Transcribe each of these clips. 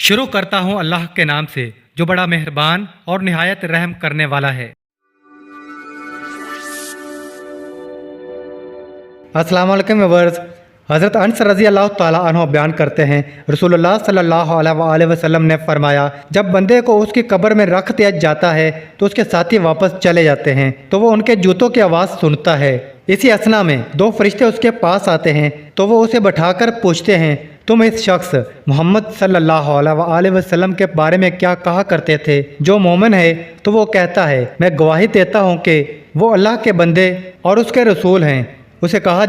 شروع کرتا ہوں اللہ کے نام سے جو بڑا مہربان اور نہایت رحم کرنے والا ہے۔ السلام علیکم ویورز۔ حضرت انس رضی اللہ تعالیٰ عنہ بیان کرتے ہیں، رسول اللہ صلی اللہ علیہ وآلہ وسلم نے فرمایا، جب بندے کو اس کی قبر میں رکھ دیا جاتا ہے تو اس کے ساتھی واپس چلے جاتے ہیں تو وہ ان کے جوتوں کی آواز سنتا ہے۔ اسی اثنا میں دو فرشتے اس کے پاس آتے ہیں تو وہ اسے بٹھا کر پوچھتے ہیں، تم اس شخص محمد صلی اللہ علیہ وآلہ وسلم کے بارے میں کیا کہا کرتے تھے؟ جو مومن ہے تو وہ کہتا ہے، میں گواہی دیتا ہوں کہ وہ اللہ کے بندے اور اس کے رسول ہیں۔ اسے کہا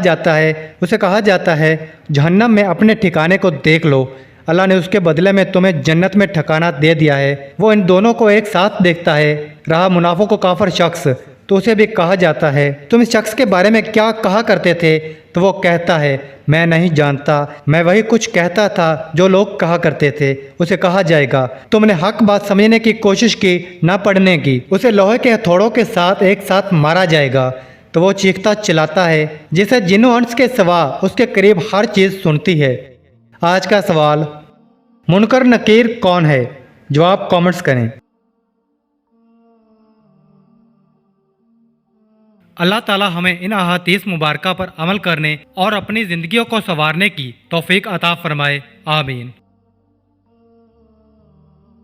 جاتا ہے جہنم میں اپنے ٹھکانے کو دیکھ لو، اللہ نے اس کے بدلے میں تمہیں جنت میں ٹھکانہ دے دیا ہے۔ وہ ان دونوں کو ایک ساتھ دیکھتا ہے۔ رہا منافق و کافر شخص تو اسے بھی کہا جاتا ہے، تم اس شخص کے بارے میں کیا کہا کرتے تھے؟ تو وہ کہتا ہے، میں نہیں جانتا، میں وہی کچھ کہتا تھا جو لوگ کہا کرتے تھے۔ اسے کہا جائے گا، تم نے حق بات سمجھنے کی کوشش کی نہ پڑھنے کی۔ اسے لوہے کے ہتھوڑوں کے ساتھ ایک ساتھ مارا جائے گا تو وہ چیختا چلاتا ہے، جسے جن و انس کے سوا اس کے قریب ہر چیز سنتی ہے۔ آج کا سوال، منکر نکیر کون ہے؟ جواب کامنٹس کریں۔ اللہ تعالی ہمیں ان احادیث مبارکہ پر عمل کرنے اور اپنی زندگیوں کو سنوارنے کی توفیق عطا فرمائے، آمین۔